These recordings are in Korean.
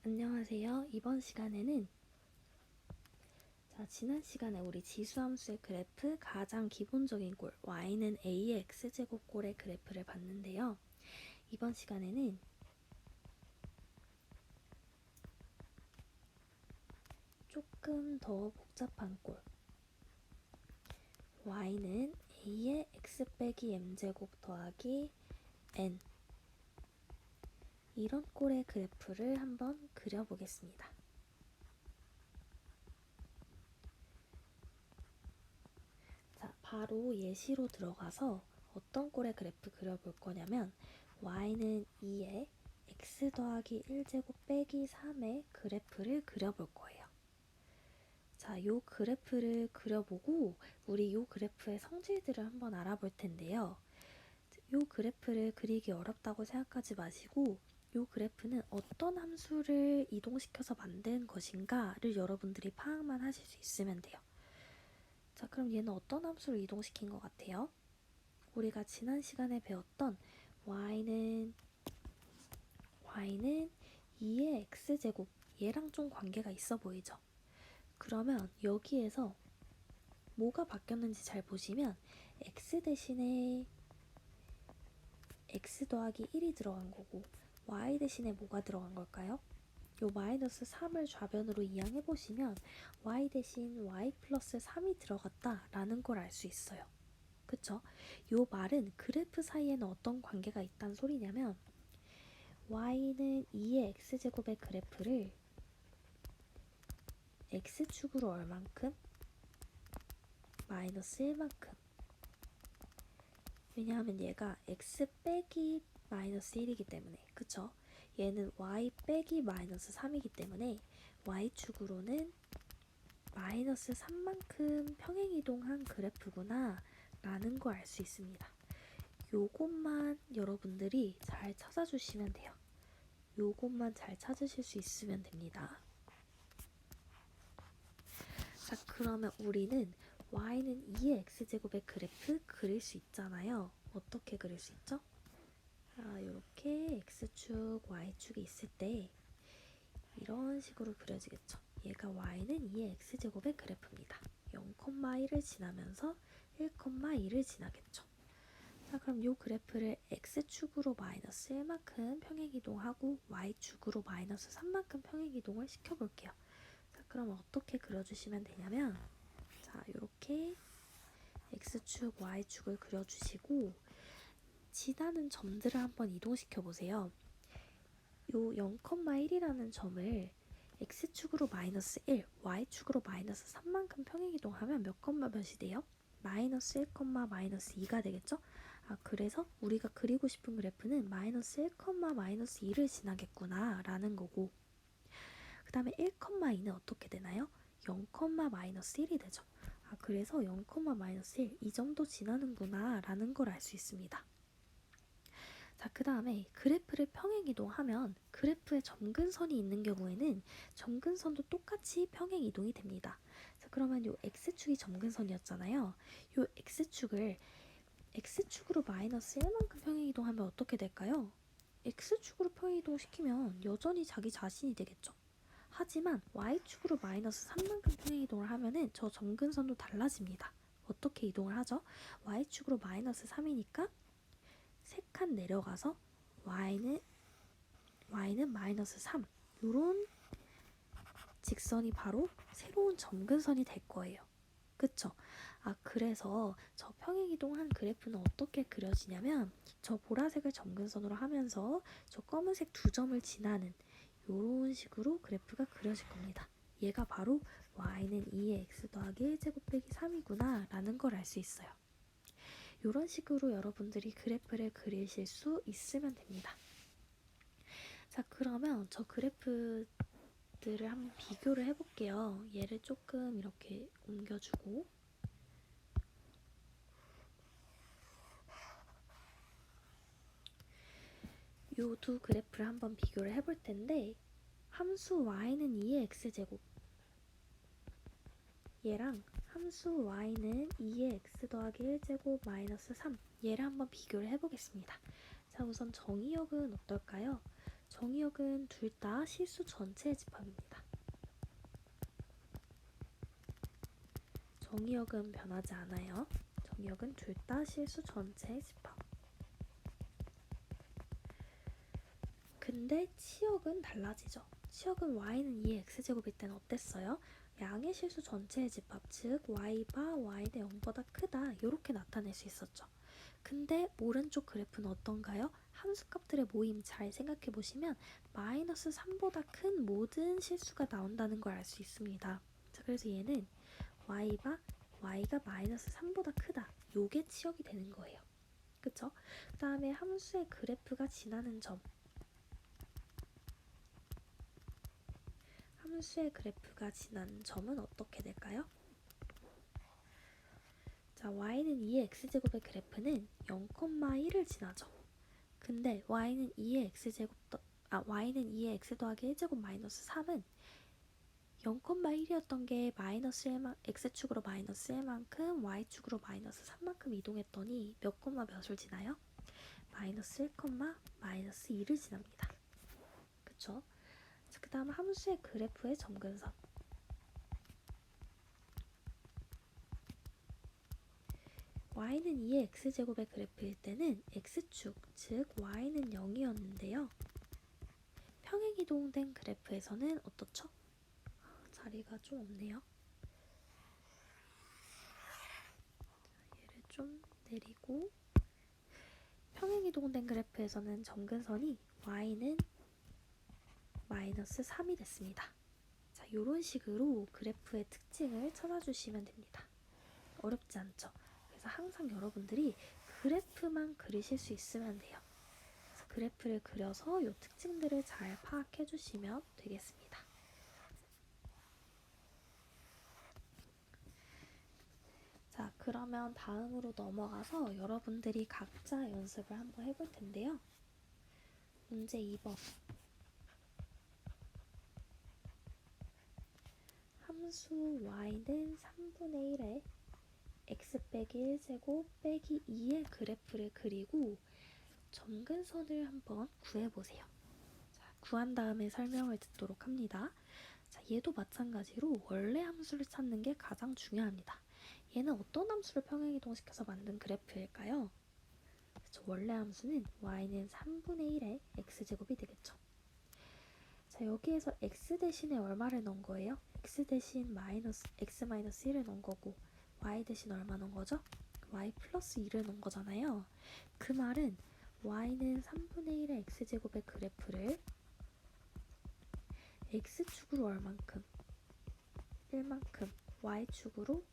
안녕하세요. 이번 시간에는 지난 시간에 우리 지수함수의 그래프 가장 기본적인 꼴 y는 a의 x제곱 꼴의 그래프를 봤는데요. 이번 시간에는 조금 더 복잡한 꼴 y는 a의 x 빼기 m제곱 더하기 n 이런 꼴의 그래프를 한번 그려보겠습니다. 바로 예시로 들어가서 어떤 꼴의 그래프 그려볼 거냐면 y는 2에 x 더하기 1제곱 빼기 3의 그래프를 그려볼 거예요. 요 그래프를 그려보고 우리 요 그래프의 성질들을 한번 알아볼 텐데요. 요 그래프를 그리기 어렵다고 생각하지 마시고 요 그래프는 어떤 함수를 이동시켜서 만든 것인가를 여러분들이 파악만 하실 수 있으면 돼요. 그럼 얘는 어떤 함수를 이동시킨 것 같아요? 우리가 지난 시간에 배웠던 y는 2의 x제곱 얘랑 좀 관계가 있어 보이죠? 그러면 여기에서 뭐가 바뀌었는지 잘 보시면 x 대신에 x 더하기 1이 들어간 거고 y 대신에 뭐가 들어간 걸까요? 요 마이너스 3을 좌변으로 이항해 보시면 y 대신 y 플러스 3이 들어갔다라는 걸 알 수 있어요. 그쵸? 요 말은 그래프 사이에는 어떤 관계가 있다는 소리냐면 y는 2의 x제곱의 그래프를 x축으로 얼만큼? 마이너스 1만큼. 왜냐하면 얘가 x 빼기 마이너스 1이기 때문에, 그쵸? 얘는 y 빼기 마이너스 3이기 때문에 y축으로는 마이너스 3만큼 평행이동한 그래프구나 라는 걸 알 수 있습니다. 요것만 여러분들이 잘 찾아주시면 돼요. 요것만 잘 찾으실 수 있으면 됩니다. 그러면 우리는 y는 2의 x제곱의 그래프 그릴 수 있잖아요. 어떻게 그릴 수 있죠? 이렇게 x축, y축이 있을 때 이런 식으로 그려지겠죠. 얘가 y는 2의 x제곱의 그래프입니다. 0,1을 지나면서 1,2를 지나겠죠. 그럼 이 그래프를 x축으로 마이너스 1만큼 평행이동하고 y축으로 마이너스 3만큼 평행이동을 시켜볼게요. 그럼 어떻게 그려주시면 되냐면 이렇게 x축, y축을 그려주시고 지나는 점들을 한번 이동시켜 보세요. 요 0,1이라는 점을 x축으로 마이너스 1, y축으로 마이너스 3만큼 평행이동하면 몇 몇이 돼요? 마이너스 1, 마이너스 2가 되겠죠? 그래서 우리가 그리고 싶은 그래프는 마이너스 1, 마이너스 2를 지나겠구나 라는 거고 그 다음에 1,2는 어떻게 되나요? 0, 마이너스 1이 되죠. 그래서 0, 마이너스 1 이 정도 지나는구나 라는 걸 알 수 있습니다. 그 다음에 그래프를 평행이동하면 그래프에 점근선이 있는 경우에는 점근선도 똑같이 평행이동이 됩니다. 그러면 요 x축이 점근선이었잖아요. 요 x축으로 마이너스 1만큼 평행이동하면 어떻게 될까요? x축으로 평행이동시키면 여전히 자기 자신이 되겠죠. 하지만 y축으로 마이너스 3만큼 평행이동을 하면은 저 점근선도 달라집니다. 어떻게 이동을 하죠? y축으로 마이너스 3이니까 3칸 내려가서 y는 마이너스 3 요런 직선이 바로 새로운 점근선이 될 거예요. 그쵸? 그래서 저 평행이동한 그래프는 어떻게 그려지냐면 저 보라색을 점근선으로 하면서 저 검은색 두 점을 지나는 요런 식으로 그래프가 그려질 겁니다. 얘가 바로 y는 2의 x 더하기 1제곱 빼기 3이구나 라는 걸 알 수 있어요. 이런 식으로 여러분들이 그래프를 그리실 수 있으면 됩니다. 그러면 저 그래프들을 한번 비교를 해볼게요. 얘를 조금 이렇게 옮겨주고 요 두 그래프를 한번 비교를 해볼 텐데 함수 y는 2의 x제곱 얘랑 함수 y는 2의 x 더하기 1제곱 마이너스 3 얘를 한번 비교를 해보겠습니다. 우선 정의역은 어떨까요? 정의역은 둘 다 실수 전체의 집합입니다. 정의역은 변하지 않아요. 정의역은 둘 다 실수 전체의 집합. 근데 치역은 달라지죠. 치역은 y는 2의 x제곱일 때는 어땠어요? 양의 실수 전체의 집합, 즉 y가 y는 0보다 크다 이렇게 나타낼 수 있었죠. 근데 오른쪽 그래프는 어떤가요? 함수값들의 모임 잘 생각해 보시면 마이너스 3보다 큰 모든 실수가 나온다는 걸 알 수 있습니다. 자, 그래서 얘는 y가 마이너스 3보다 크다. 요게 치역이 되는 거예요. 그쵸? 그 다음에 함수의 그래프가 지나는 점. 함수의 그래프가 지나는 점은 어떻게 될까요? 자, y는 2의 x제곱의 그래프는 0,1을 지나죠. 근데 y는 2의 x 더하기 1제곱 마이너스 3은 0,1이었던 게 x축으로 마이너스 1만큼 y축으로 마이너스 3만큼 이동했더니 몇 몇을 지나요? 마이너스 1, 마이너스 2를 지납니다. 그쵸? 그 다음 함수의 그래프의 점근선. y는 2의 x제곱의 그래프일 때는 x축, 즉 y는 0이었는데요. 평행이동된 그래프에서는 어떻죠? 자리가 좀 없네요. 얘를 좀 내리고 평행이동된 그래프에서는 점근선이 y는 마이너스 3이 됐습니다. 자, 이런 식으로 그래프의 특징을 찾아주시면 됩니다. 어렵지 않죠? 그래서 항상 여러분들이 그래프만 그리실 수 있으면 돼요. 그래서 그래프를 그려서 이 특징들을 잘 파악해 주시면 되겠습니다. 자, 그러면 다음으로 넘어가서 여러분들이 각자 연습을 한번 해볼 텐데요. 문제 2번. 함수 y는 3분의 1에 x 빼기 1제곱 빼기 2의 그래프를 그리고 점근선을 한번 구해보세요. 자, 구한 다음에 설명을 듣도록 합니다. 자, 얘도 마찬가지로 원래 함수를 찾는 게 가장 중요합니다. 얘는 어떤 함수를 평행이동시켜서 만든 그래프일까요? 그렇죠, 원래 함수는 y는 3분의 1의 x제곱이 되겠죠. 자, 여기에서 x 대신에 얼마를 넣은 거예요? x 대신 x 마이너스 1을 넣은 거고 y 대신 얼마 넣은 거죠? y 플러스 2를 넣은 거잖아요. 그 말은 y는 3분의 1의 x제곱의 그래프를 x축으로 얼만큼? 1만큼, y축으로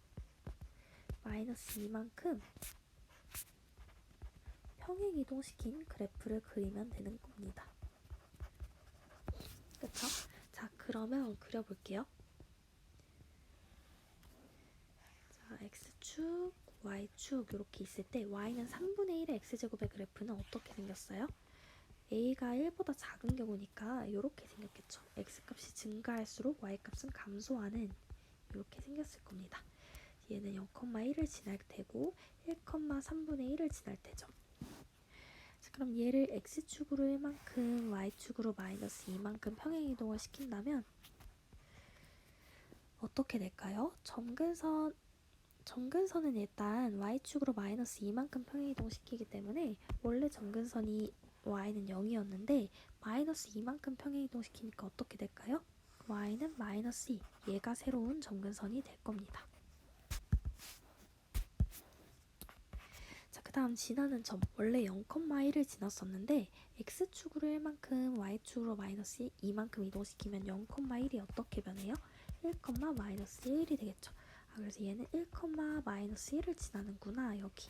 마이너스 2만큼 평행이동시킨 그래프를 그리면 되는 겁니다. 그쵸? 자, 그러면 그려볼게요. 자, x축, y축 이렇게 있을 때 y는 3분의 1의 x제곱의 그래프는 어떻게 생겼어요? a가 1보다 작은 경우니까 이렇게 생겼겠죠. x값이 증가할수록 y값은 감소하는 이렇게 생겼을 겁니다. 얘는 0,1을 지날 테고 1,3분의 1을 지날 테죠. 자, 그럼 얘를 x축으로 1만큼 y축으로 마이너스 2만큼 평행이동을 시킨다면 어떻게 될까요? 점근선은 일단 y축으로 마이너스 2만큼 평행이동 시키기 때문에 원래 점근선이 y는 0이었는데 마이너스 2만큼 평행이동 시키니까 어떻게 될까요? y는 마이너스 2, 얘가 새로운 점근선이 될 겁니다. 자, 그 다음 지나는 점, 원래 0,1을 지났었는데 x축으로 1만큼 y축으로 마이너스 2만큼 이동시키면 0,1이 어떻게 변해요? 1, 마이너스 1이 되겠죠. 그래서 얘는 1, 마이너스 1을 지나는구나, 여기.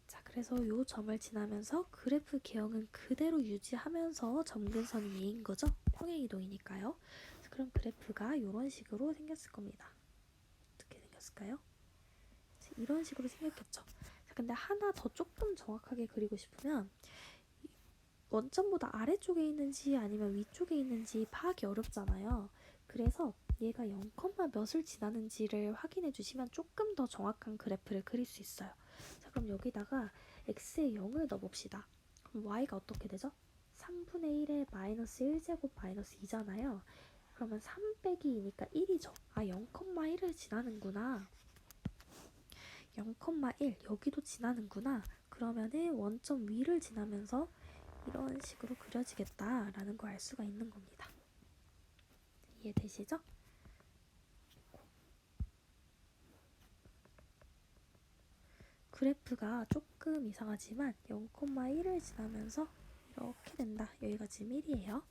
자, 그래서 요 점을 지나면서 그래프 개형은 그대로 유지하면서 점근선이 얘인 거죠. 평행이동이니까요. 그럼 그래프가 이런 식으로 생겼을 겁니다. 어떻게 생겼을까요? 이런 식으로 생겼겠죠. 자, 근데 하나 더 조금 정확하게 그리고 싶으면 원점보다 아래쪽에 있는지 아니면 위쪽에 있는지 파악이 어렵잖아요. 그래서 얘가 0, 몇을 지나는지를 확인해 주시면 조금 더 정확한 그래프를 그릴 수 있어요. 자, 그럼 여기다가 x에 0을 넣어봅시다. 그럼 y가 어떻게 되죠? 3분의 1에 마이너스 1제곱 마이너스 2잖아요. 그러면 3 빼기 2니까 1이죠. 아, 0,1을 지나는구나. 0,1 여기도 지나는구나. 그러면은 원점 위를 지나면서 이런 식으로 그려지겠다라는 걸 알 수가 있는 겁니다. 이해되시죠? 그래프가 조금 이상하지만 0,1을 지나면서 이렇게 된다. 여기가 지금 1이에요.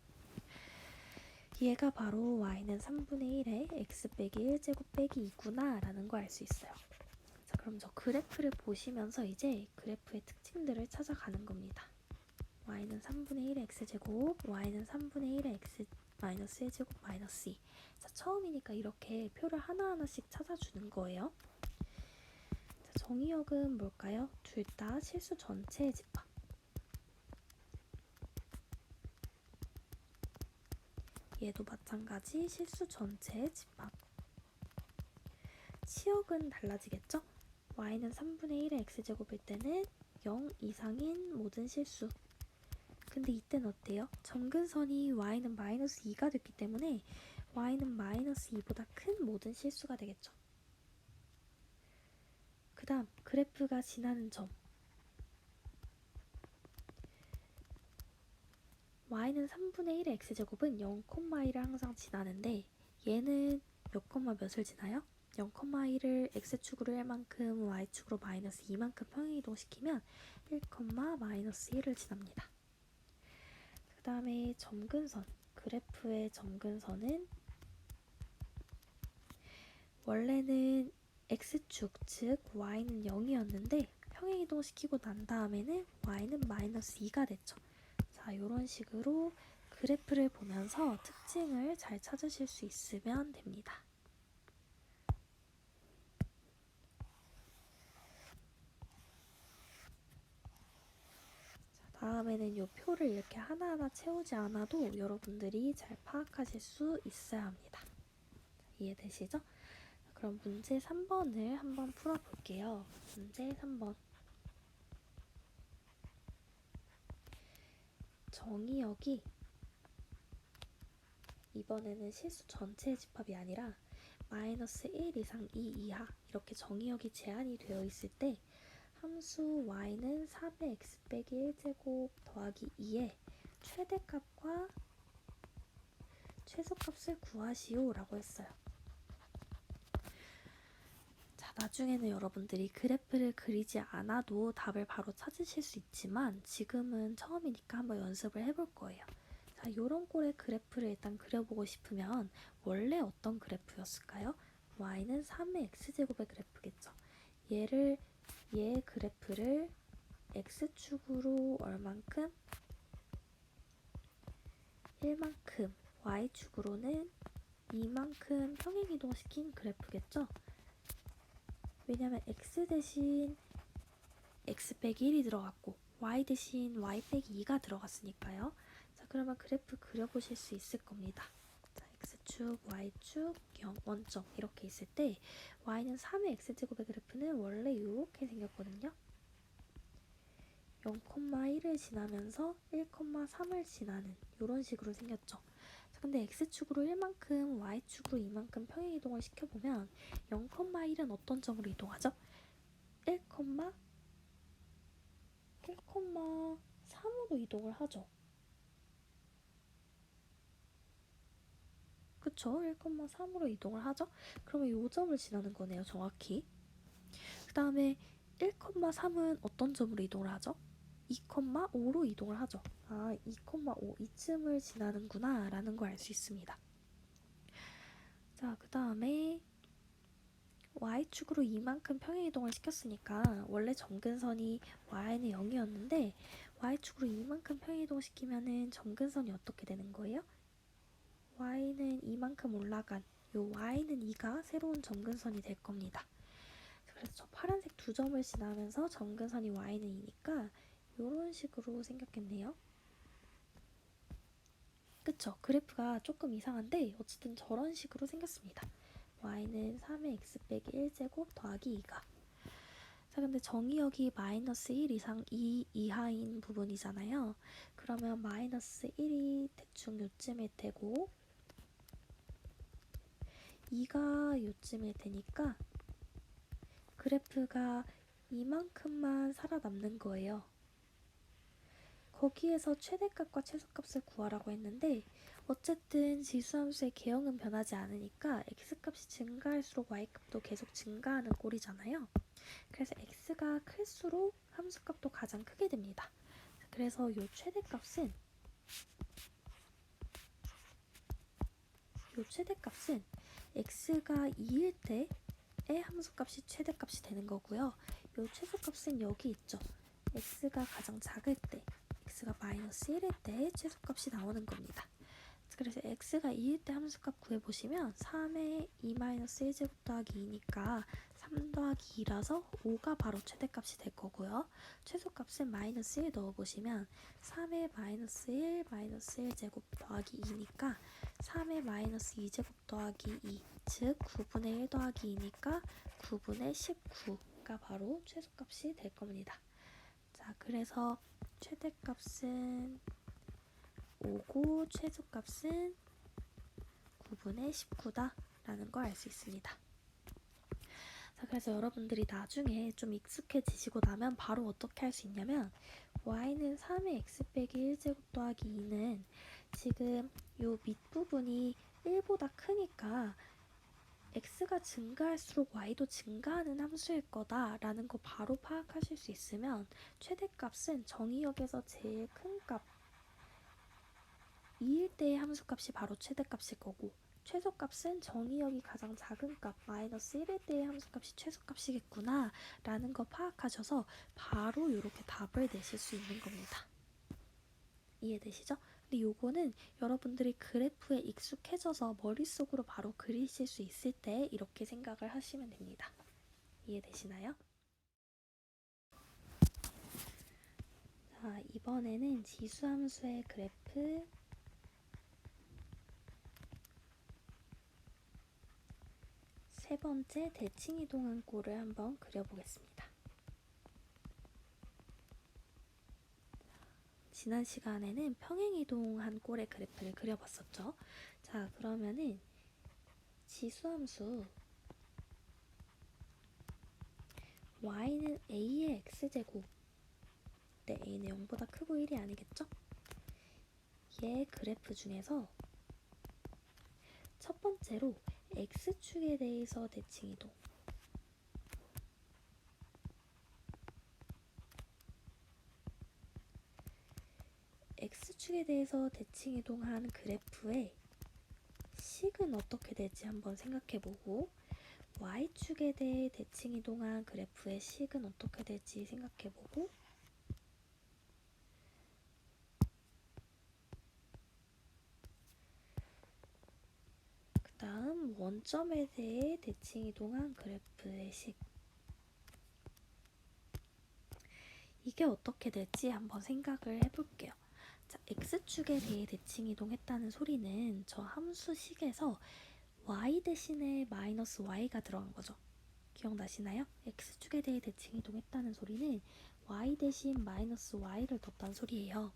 얘가 바로 y는 3분의 1에 x 빼기 1제곱 빼기 2구나 라는 거 알 수 있어요. 자, 그럼 저 그래프를 보시면서 이제 그래프의 특징들을 찾아가는 겁니다. y는 3분의 1의 x제곱, y는 3분의 1의 x 마이너스 1제곱 마이너스 2. 자, 처음이니까 이렇게 표를 하나하나씩 찾아주는 거예요. 자, 정의역은 뭘까요? 둘 다 실수 전체의 집합. 얘도 마찬가지 실수 전체의 집합. 치역은 달라지겠죠? y는 3분의 1의 x제곱일 때는 0 이상인 모든 실수. 근데 이때는 어때요? 점근선이 y는 마이너스 2가 됐기 때문에 y는 마이너스 2보다 큰 모든 실수가 되겠죠. 그 다음 그래프가 지나는 점. y는 3분의 1의 x제곱은 0,1을 항상 지나는데 얘는 몇 콤마 몇을 지나요? 0,1을 x축으로 1만큼 y축으로 마이너스 2만큼 평행이동시키면 1, 마이너스 1을 지납니다. 그 다음에 점근선. 그래프의 점근선은 원래는 x축, 즉 y는 0이었는데 평행이동시키고 난 다음에는 y는 마이너스 2가 됐죠. 자, 이런 식으로 그래프를 보면서 특징을 잘 찾으실 수 있으면 됩니다. 자, 다음에는 이 표를 이렇게 하나하나 채우지 않아도 여러분들이 잘 파악하실 수 있어야 합니다. 이해되시죠? 그럼 문제 3번을 한번 풀어볼게요. 문제 3번. 정의역이 이번에는 실수 전체의 집합이 아니라 마이너스 1 이상 2 이하 이렇게 정의역이 제한이 되어 있을 때 함수 y는 3의 x 빼기 1제곱 더하기 2의 최대값과 최소값을 구하시오 라고 했어요. 자, 나중에는 여러분들이 그래프를 그리지 않아도 답을 바로 찾으실 수 있지만 지금은 처음이니까 한번 연습을 해볼 거예요. 자, 요런 꼴의 그래프를 일단 그려보고 싶으면 원래 어떤 그래프였을까요? y는 3의 x제곱의 그래프겠죠. 얘 그래프를 x축으로 얼만큼? 1만큼, y축으로는 2만큼 평행이동시킨 그래프겠죠? 왜냐면 x 대신 x 빼기 1이 들어갔고 y 대신 y 빼기 2가 들어갔으니까요. 자, 그러면 그래프 그려보실 수 있을 겁니다. 자, x축, y축, 0, 원점 이렇게 있을 때 y는 3의 x제곱의 그래프는 원래 이렇게 생겼거든요. 0,1을 지나면서 1,3을 지나는 이런 식으로 생겼죠. 자, 근데 x축으로 1만큼, y축으로 2만큼 평행이동을 시켜보면 0,1은 어떤 점으로 이동하죠? 1,3으로 이동을 하죠. 그쵸? 1,3으로 이동을 하죠? 그러면 이 점을 지나는 거네요, 정확히. 그 다음에 1,3은 어떤 점으로 이동을 하죠? 2,5로 이동을 하죠. 아, 2,5 이쯤을 지나는구나 라는 걸 알 수 있습니다. 자, 그 다음에 y축으로 이만큼 평행이동을 시켰으니까 원래 점근선이 y는 0이었는데 y축으로 이만큼 평행이동시키면은 점근선이 어떻게 되는 거예요? y는 이만큼 올라간 요 y는 2가 새로운 점근선이 될 겁니다. 그래서 저 파란색 두 점을 지나면서 점근선이 y는 2니까 이런 식으로 생겼겠네요. 그쵸? 그래프가 조금 이상한데 어쨌든 저런 식으로 생겼습니다. y는 3의 x 빼기 1제곱 더하기 2가. 자, 자, 근데 정의역이 마이너스 1 이상 2 이하인 부분이잖아요. 그러면 마이너스 1이 대충 요쯤일 테고 2가 요쯤일 테니까 그래프가 이만큼만 살아남는 거예요. 거기에서 최대값과 최소값을 구하라고 했는데 어쨌든 지수함수의 개형은 변하지 않으니까 x값이 증가할수록 y값도 계속 증가하는 꼴이잖아요. 그래서 x가 클수록 함수값도 가장 크게 됩니다. 그래서 요 최대값은 x가 2일 때의 함수값이 최대값이 되는 거고요. 요 최소값은 여기 있죠. x가 가장 작을 때, x가 마이너스 1일 때 최소값이 나오는 겁니다. 그래서 x가 2일 때 함수값 구해보시면 3의 2-1제곱 더하기 2니까 3 더하기 2라서 5가 바로 최대값이 될 거고요. 최소값은 마이너스 1 넣어보시면 3의 마이너스 1 마이너스 1제곱 더하기 2니까 3의 마이너스 2제곱 더하기 2, 즉 9분의 1 더하기 2니까 9분의 19가 바로 최소값이 될 겁니다. 자, 그래서 최대값은 5고 최소값은 9분의 19다 라는 걸 알 수 있습니다. 자, 그래서 여러분들이 나중에 좀 익숙해지시고 나면 바로 어떻게 할 수 있냐면 y는 3의 x 빼기 1제곱 더하기 2는 지금 요 밑부분이 1보다 크니까 x가 증가할수록 y도 증가하는 함수일 거다 라는 거 바로 파악하실 수 있으면 최대값은 정의역에서 제일 큰 값 2일 때의 함수값이 바로 최대값일 거고 최소값은 정의역이 가장 작은 값 마이너스 1일 때의 함수값이 최소값이겠구나 라는 거 파악하셔서 바로 이렇게 답을 내실 수 있는 겁니다. 이해되시죠? 근데 요거는 여러분들이 그래프에 익숙해져서 머릿속으로 바로 그리실 수 있을 때 이렇게 생각을 하시면 됩니다. 이해되시나요? 자, 이번에는 지수함수의 그래프 세 번째 대칭 이동한 꼴을 한번 그려보겠습니다. 지난 시간에는 평행 이동한 꼴의 그래프를 그려봤었죠. 자, 그러면은 지수함수 y는 a의 x제곱, 네, a는 0보다 크고 1이 아니겠죠? 얘 그래프 중에서 첫 번째로 x축에 대해서 대칭 이동, x축에 대해서 대칭 이동한 그래프의 식은 어떻게 될지 한번 생각해보고 y축에 대해 대칭 이동한 그래프의 식은 어떻게 될지 생각해보고 그 다음 원점에 대해 대칭 이동한 그래프의 식, 이게 어떻게 될지 한번 생각을 해볼게요. 자, x축에 대해 대칭 이동했다는 소리는 저 함수식에서 y 대신에 마이너스 y가 들어간 거죠. 기억나시나요? x축에 대해 대칭 이동했다는 소리는 y 대신 마이너스 y를 뒀다는 소리예요.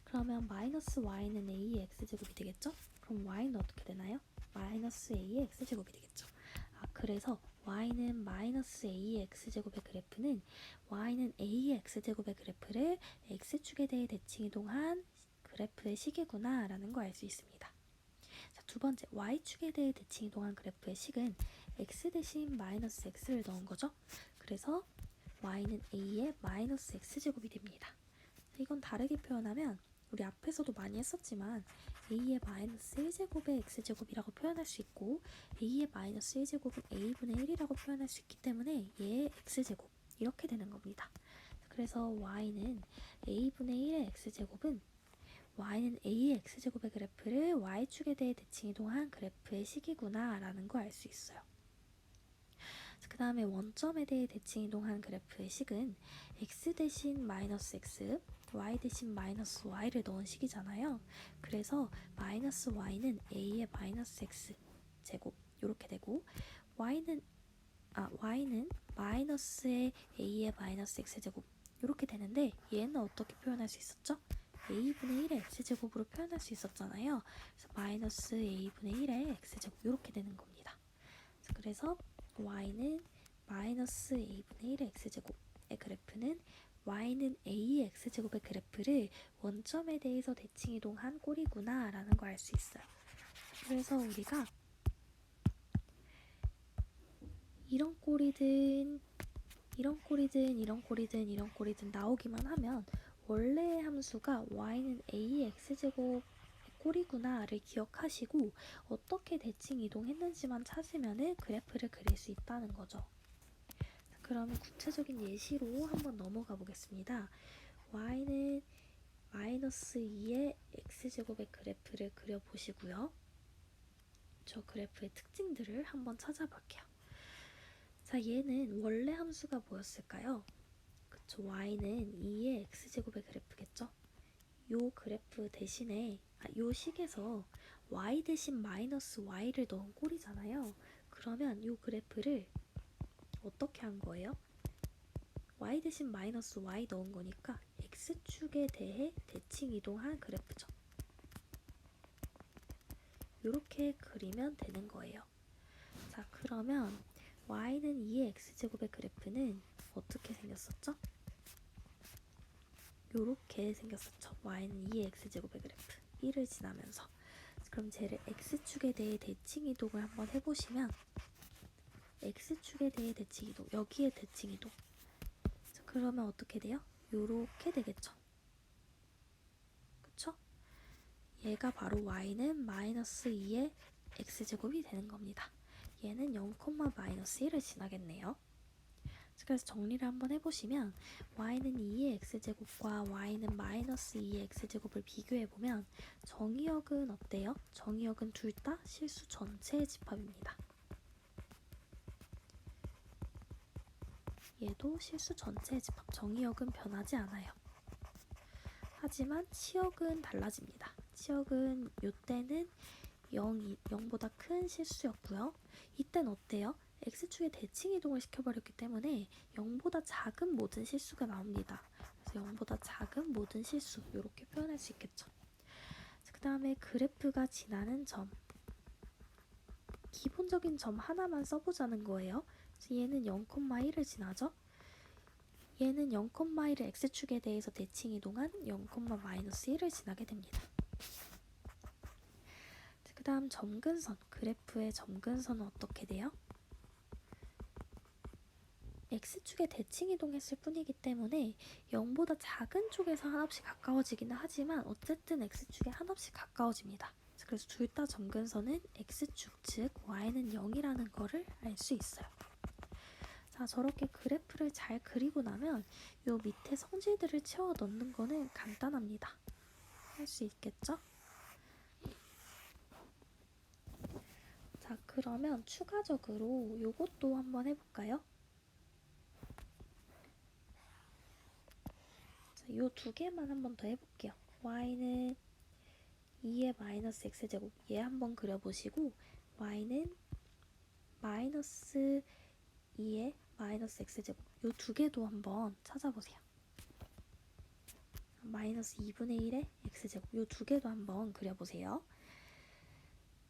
그러면 마이너스 y는 a의 x제곱이 되겠죠? 그럼 y는 어떻게 되나요? 마이너스 a의 x제곱이 되겠죠. 그래서 y는 마이너스 a의 x제곱의 그래프는 y는 a의 x제곱의 그래프를 x축에 대해 대칭 이동한 그래프의 식이구나 라는 걸 알 수 있습니다. 자, 두 번째, y축에 대해 대칭 이동한 그래프의 식은 x 대신 마이너스 x를 넣은 거죠. 그래서 y는 a의 마이너스 x제곱이 됩니다. 이건 다르게 표현하면 우리 앞에서도 많이 했었지만 a의 마이너스 1제곱의 x제곱이라고 표현할 수 있고 a의 마이너스 1제곱은 a분의 1이라고 표현할 수 있기 때문에 얘의 x제곱 이렇게 되는 겁니다. 그래서 y는 a분의 1의 x제곱은 y는 a의 x제곱의 그래프를 y축에 대해 대칭 이동한 그래프의 식이구나 라는 걸 알 수 있어요. 그 다음에 원점에 대해 대칭 이동한 그래프의 식은 x 대신 마이너스 x, y 대신 마이너스 y를 넣은 식이잖아요. 그래서 마이너스 y는 a의 마이너스 x 제곱 이렇게 되고 y는 마이너스의 a의 마이너스 x제곱 이렇게 되는데 얘는 어떻게 표현할 수 있었죠? a분의 1의 x제곱으로 표현할 수 있었잖아요. 그래서 마이너스 a분의 1의 x제곱 이렇게 되는 겁니다. 그래서 y는 마이너스 a분의 1의 x제곱의 그래프는 y는 a의 x제곱의 그래프를 원점에 대해서 대칭 이동한 꼴이구나 라는 걸 알 수 있어요. 그래서 우리가 이런 꼴이든 이런 꼴이든 이런 꼴이든 이런 꼴이든 나오기만 하면 원래의 함수가 y는 a의 x제곱 꼴이구나를 기억하시고 어떻게 대칭 이동했는지만 찾으면 그래프를 그릴 수 있다는 거죠. 그러면 구체적인 예시로 한번 넘어가 보겠습니다. y는 마이너스 2의 x제곱의 그래프를 그려보시고요. 저 그래프의 특징들을 한번 찾아볼게요. 자, 얘는 원래 함수가 뭐였을까요? 그쵸, y는 2의 x제곱의 그래프겠죠? 요 그래프 대신에 요 식에서 y 대신 마이너스 y를 넣은 꼴이잖아요. 그러면 요 그래프를 어떻게 한 거예요? y 대신 마이너스 y 넣은 거니까 x축에 대해 대칭 이동한 그래프죠. 이렇게 그리면 되는 거예요. 자, 그러면 y는 2의 x제곱의 그래프는 어떻게 생겼었죠? 요렇게 생겼었죠. y는 2의 x제곱의 그래프 1을 지나면서. 그럼 쟤를 x축에 대해 대칭 이동을 한번 해보시면 x축에 대해 대칭 이동, 여기에 대칭 이동. 자, 그러면 어떻게 돼요? 요렇게 되겠죠. 그쵸? 얘가 바로 y는 마이너스 2의 x제곱이 되는 겁니다. 얘는 0, 마이너스 1을 지나겠네요. 그래서 정리를 한번 해보시면 y는 2의 x제곱과 y는 마이너스 2의 x제곱을 비교해보면 정의역은 어때요? 정의역은 둘 다 실수 전체의 집합입니다. 얘도 실수 전체의 집합, 정의역은 변하지 않아요. 하지만 치역은 달라집니다. 치역은 이때는 0보다 큰 실수였고요. 이때는 어때요? x축에 대칭 이동을 시켜버렸기 때문에 0보다 작은 모든 실수가 나옵니다. 그래서 0보다 작은 모든 실수 이렇게 표현할 수 있겠죠. 그 다음에 그래프가 지나는 점, 기본적인 점 하나만 써보자는 거예요. 얘는 0,1을 지나죠. 얘는 0,1을 x축에 대해서 대칭 이동한 0, 마이너스 1을 지나게 됩니다. 그 다음 점근선, 그래프의 점근선은 어떻게 돼요? x축에 대칭 이동했을 뿐이기 때문에 0보다 작은 쪽에서 한없이 가까워지기는 하지만 어쨌든 x축에 한없이 가까워집니다. 그래서 둘 다 점근선은 x축, 즉 y는 0이라는 거를 알 수 있어요. 자, 저렇게 그래프를 잘 그리고 나면 요 밑에 성질들을 채워 넣는 거는 간단합니다. 할 수 있겠죠? 자, 그러면 추가적으로 요것도 한번 해볼까요? 자, 요 두 개만 한번 더 해볼게요. y는 2의 마이너스 x제곱, 얘 한번 그려보시고 y는 마이너스 2의 마이너스 x제곱, 요 두 개도 한번 찾아보세요. 마이너스 2분의 1의 x제곱, 요 두 개도 한번 그려보세요.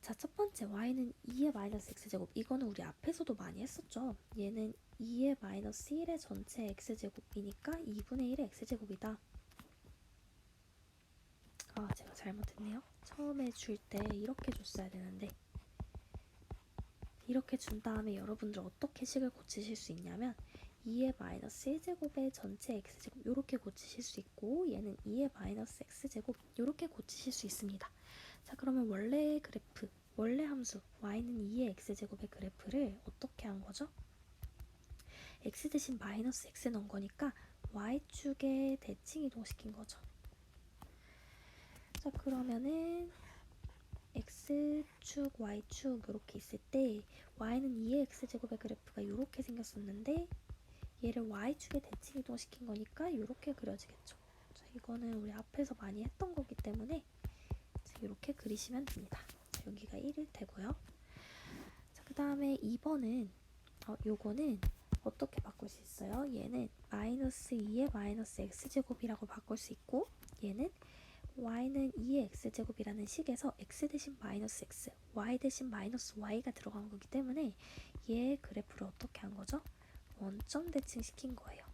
자, 첫 번째 y는 2의 마이너스 x제곱, 이거는 우리 앞에서도 많이 했었죠. 얘는 2의 마이너스 1의 전체 x제곱이니까 2분의 1의 x제곱이다. 아, 제가 잘못했네요. 처음에 줄 때 이렇게 줬어야 되는데, 이렇게 준 다음에 여러분들 어떻게 식을 고치실 수 있냐면 2의 마이너스 1제곱의 전체 x제곱 이렇게 고치실 수 있고, 얘는 2의 마이너스 x제곱 이렇게 고치실 수 있습니다. 자, 그러면 원래 그래프, 원래 함수 y는 2의 x제곱의 그래프를 어떻게 한 거죠? x 대신 마이너스 x 넣은 거니까 y축에 대칭 이동시킨 거죠. 자, 그러면은 x축, y축 이렇게 있을 때 y는 2의 x제곱의 그래프가 이렇게 생겼었는데 얘를 y축에 대칭 이동시킨 거니까 이렇게 그려지겠죠. 자, 이거는 우리 앞에서 많이 했던 거기 때문에 이렇게 그리시면 됩니다. 자, 여기가 1일 테고요. 자, 그 다음에 2번은 요거는 어떻게 바꿀 수 있어요? 얘는 마이너스 2의 마이너스 x제곱이라고 바꿀 수 있고, 얘는 y는 2의 x제곱이라는 식에서 x 대신 마이너스 x, y 대신 마이너스 y가 들어간 거기 때문에 얘의 그래프를 어떻게 한 거죠? 원점 대칭시킨 거예요.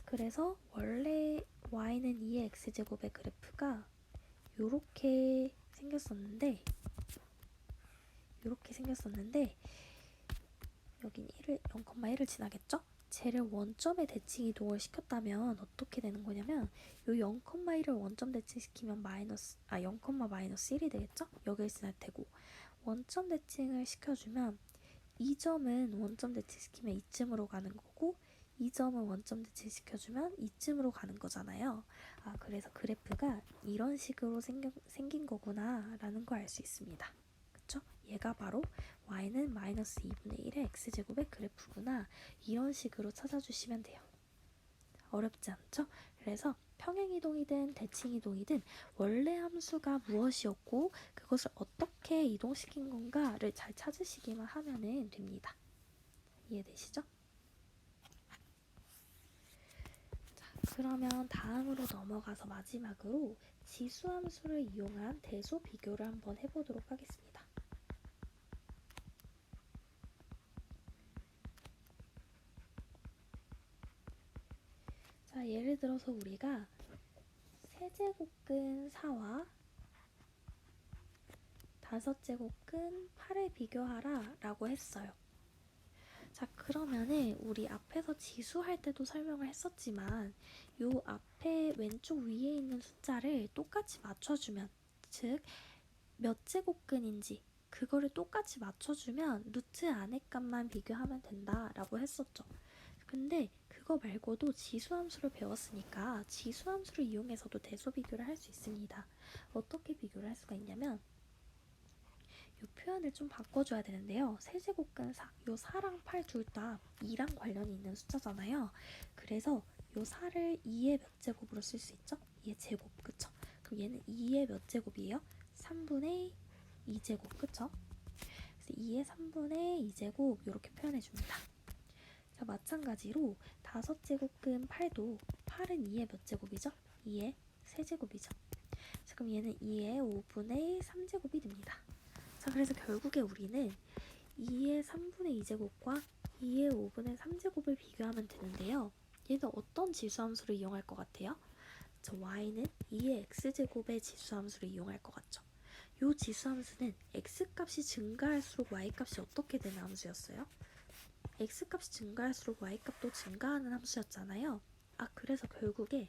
그래서 원래 y는 2의 x제곱의 그래프가 요렇게 생겼었는데 여긴 0,1을 지나겠죠? 쟤를 원점에 대칭 이동을 시켰다면 어떻게 되는 거냐면 요 0,1을 원점 대칭시키면 0,-1이 되겠죠? 여길 지날 테고, 원점 대칭을 시켜주면 이 점은 원점 대칭시키면 이쯤으로 가는 거고, 이 점은 원점 대칭시켜주면 이쯤으로 가는 거잖아요. 그래서 그래프가 이런 식으로 생긴 거구나 라는 걸 알 수 있습니다. 그쵸? 얘가 바로 y는 마이너스 2분의 1의 x제곱의 그래프구나, 이런 식으로 찾아주시면 돼요. 어렵지 않죠? 그래서 평행이동이든 대칭이동이든 원래 함수가 무엇이었고 그것을 어떻게 이동시킨 건가를 잘 찾으시기만 하면 됩니다. 이해되시죠? 자, 그러면 다음으로 넘어가서 마지막으로 지수함수를 이용한 대소 비교를 한번 해보도록 하겠습니다. 자, 예를 들어서 우리가 세제곱근 4와 5제곱근 8을 비교하라 라고 했어요. 자, 그러면은 우리 앞에서 지수할 때도 설명을 했었지만 요 앞에 왼쪽 위에 있는 숫자를 똑같이 맞춰주면, 즉 몇 제곱근인지 그거를 똑같이 맞춰주면 루트 안의 값만 비교하면 된다 라고 했었죠. 근데 그거 말고도 지수함수를 배웠으니까 지수함수를 이용해서도 대소 비교를 할 수 있습니다. 어떻게 비교를 할 수가 있냐면 이 표현을 좀 바꿔줘야 되는데요. 세제곱근 4, 요 4랑 8 둘 다 2랑 관련이 있는 숫자잖아요. 그래서 요 4를 2의 몇 제곱으로 쓸 수 있죠? 2의 제곱, 그쵸? 그럼 얘는 2의 몇 제곱이에요? 3분의 2제곱, 그쵸? 그래서 2의 3분의 2제곱 이렇게 표현해줍니다. 자, 마찬가지로 5제곱근 8도 8은 2의 몇 제곱이죠? 2의 세제곱이죠. 자, 그럼 얘는 2의 5분의 3제곱이 됩니다. 자, 그래서 결국에 우리는 2의 3분의 2제곱과 2의 5분의 3제곱을 비교하면 되는데요. 얘는 어떤 지수함수를 이용할 것 같아요? 저 y는 2의 x제곱의 지수함수를 이용할 것 같죠. 이 지수함수는 x값이 증가할수록 y값이 어떻게 되는 함수였어요? x값이 증가할수록 y값도 증가하는 함수였잖아요. 그래서 결국에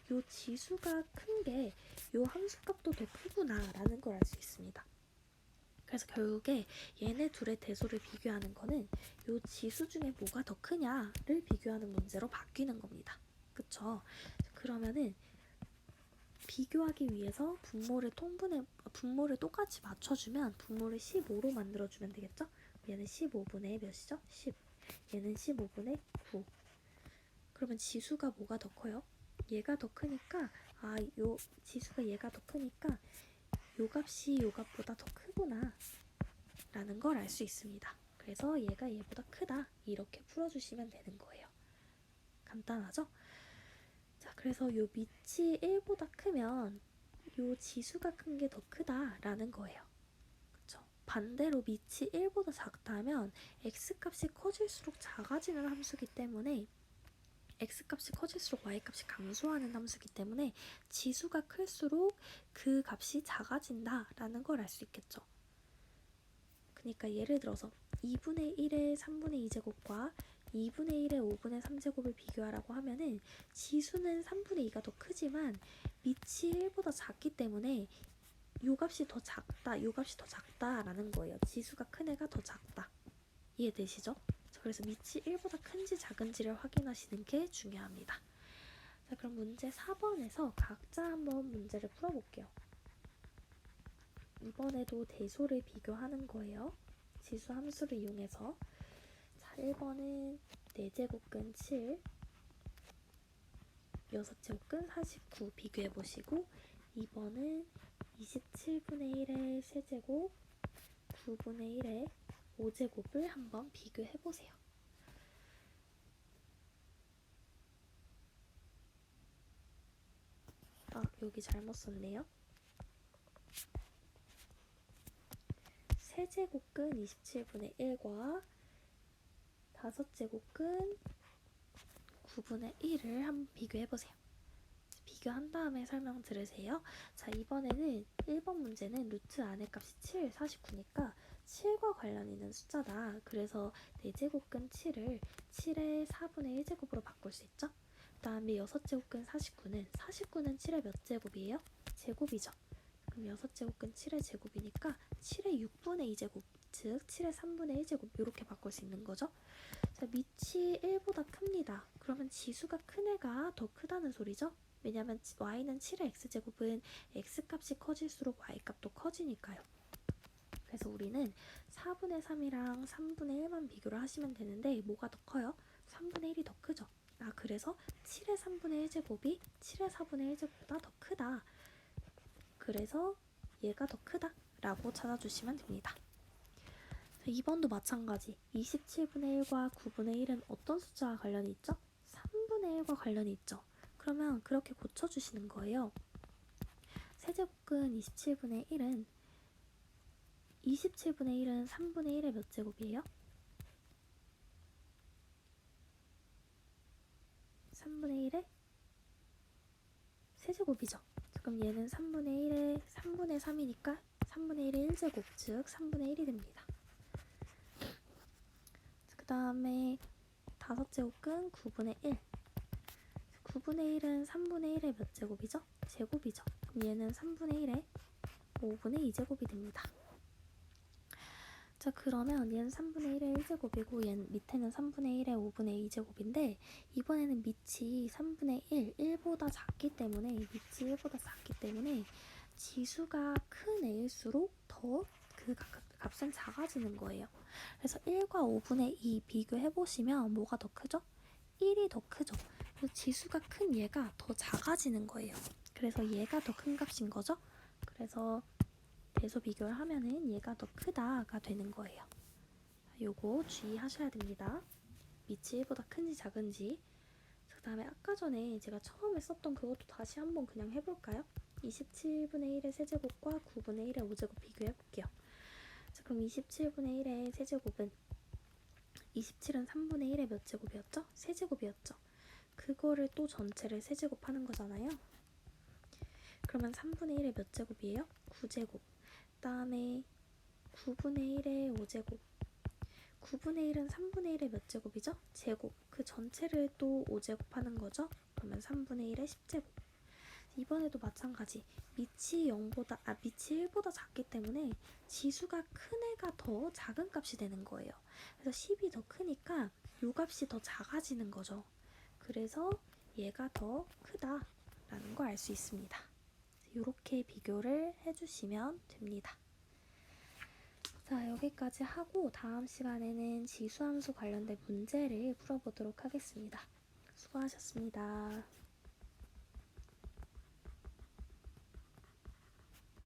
이 지수가 큰 게 이 함수값도 더 크구나 라는 걸 알 수 있습니다. 그래서 결국에 얘네 둘의 대소를 비교하는 거는 이 지수 중에 뭐가 더 크냐를 비교하는 문제로 바뀌는 겁니다. 그쵸? 그러면은 비교하기 위해서 분모를 똑같이 맞춰주면 분모를 15로 만들어주면 되겠죠? 얘는 15분의 몇이죠? 10. 얘는 15분의 9. 그러면 지수가 뭐가 더 커요? 얘가 더 크니까 요 지수가 얘가 더 크니까 요 값이 요 값보다 더 크구나 라는 걸 알 수 있습니다. 그래서 얘가 얘보다 크다 이렇게 풀어주시면 되는 거예요. 간단하죠? 자, 그래서 요 밑이 1보다 크면 요 지수가 큰 게 더 크다라는 거예요. 그쵸? 반대로 밑이 1보다 작다면 x값이 커질수록 작아지는 함수기 때문에 x값이 커질수록 y값이 감소하는 함수기 때문에 지수가 클수록 그 값이 작아진다라는 걸 알 수 있겠죠. 그러니까 예를 들어서 2분의 1의 3분의 2제곱과 2분의 1의 5분의 3제곱을 비교하라고 하면은 지수는 3분의 2가 더 크지만 밑이 1보다 작기 때문에 요 값이 더 작다라는 거예요. 지수가 큰 애가 더 작다. 이해되시죠? 그래서 밑이 1보다 큰지 작은지를 확인하시는 게 중요합니다. 자, 그럼 문제 4번에서 각자 한번 문제를 풀어볼게요. 이번에도 대소를 비교하는 거예요. 지수 함수를 이용해서. 자, 1번은 4제곱근 7, 6제곱근 49 비교해보시고 2번은 27분의 1의 세제곱, 9분의 1의 5제곱을 한번 비교해 보세요. 여기 잘못 썼네요. 세제곱근 27분의 1과 5제곱근 9분의 1을 한번 비교해 보세요. 비교한 다음에 설명 들으세요. 자, 이번에는 1번 문제는 루트 안의 값이 7, 49니까 7과 관련 있는 숫자다. 그래서 4제곱근 7을 7의 4분의 1제곱으로 바꿀 수 있죠. 그 다음에 6제곱근 49는 7의 몇 제곱이에요? 제곱이죠. 그럼 6제곱근 7의 제곱이니까 7의 6분의 2제곱, 즉 7의 3분의 1제곱 이렇게 바꿀 수 있는 거죠. 자, 밑이 1보다 큽니다. 그러면 지수가 큰 애가 더 크다는 소리죠. 왜냐면 y는 7의 x제곱은 x값이 커질수록 y값도 커지니까요. 그래서 우리는 4분의 3이랑 3분의 1만 비교를 하시면 되는데 뭐가 더 커요? 3분의 1이 더 크죠. 그래서 7의 3분의 1제곱이 7의 4분의 1제곱보다 더 크다. 그래서 얘가 더 크다 라고 찾아주시면 됩니다. 2번도 마찬가지. 27분의 1과 9분의 1은 어떤 숫자와 관련이 있죠? 3분의 1과 관련이 있죠. 그러면 그렇게 고쳐주시는 거예요. 세제곱근 27분의 1은 3분의 1의 몇 제곱이에요? 3분의 1의 세제곱이죠. 그럼 얘는 3분의 1의 3분의 3이니까 3분의 1의 1제곱, 즉 3분의 1이 됩니다. 그 다음에 5제곱근 9분의 1. 9분의 1은 3분의 1의 몇 제곱이죠? 제곱이죠. 그럼 얘는 3분의 1의 5분의 2제곱이 됩니다. 자, 그러면 얘는 3분의 1의 1제곱이고 얘는 밑에는 3분의 1의 5분의 2제곱인데 이번에는 밑이 3분의 1보다 작기 때문에 지수가 큰 애일수록 더 그 값은 작아지는 거예요. 그래서 1과 5분의 2 비교해보시면 뭐가 더 크죠? 1이 더 크죠. 그래서 지수가 큰 얘가 더 작아지는 거예요. 그래서 얘가 더 큰 값인 거죠. 그래서 대소 비교를 하면은 얘가 더 크다가 되는 거예요. 요거 주의하셔야 됩니다. 밑이 1보다 큰지 작은지. 그 다음에 아까 전에 제가 처음에 썼던 그것도 다시 한번 그냥 해볼까요? 27분의 1의 세제곱과 9분의 1의 5제곱 비교해볼게요. 자, 그럼 27분의 1의 세제곱은 27은 3분의 1의 몇 제곱이었죠? 세제곱이었죠. 그거를 또 전체를 세제곱하는 거잖아요. 그러면 3분의 1의 몇 제곱이에요? 9제곱. 그 다음에 9분의 1의 5제곱. 9분의 1은 3분의 1의 몇 제곱이죠? 제곱. 그 전체를 또 5제곱 하는 거죠? 그러면 3분의 1의 10제곱. 이번에도 마찬가지. 밑이 1보다 작기 때문에 지수가 큰 애가 더 작은 값이 되는 거예요. 그래서 10이 더 크니까 요 값이 더 작아지는 거죠. 그래서 얘가 더 크다라는 걸 알 수 있습니다. 이렇게 비교를 해주시면 됩니다. 자, 여기까지 하고 다음 시간에는 지수함수 관련된 문제를 풀어보도록 하겠습니다. 수고하셨습니다.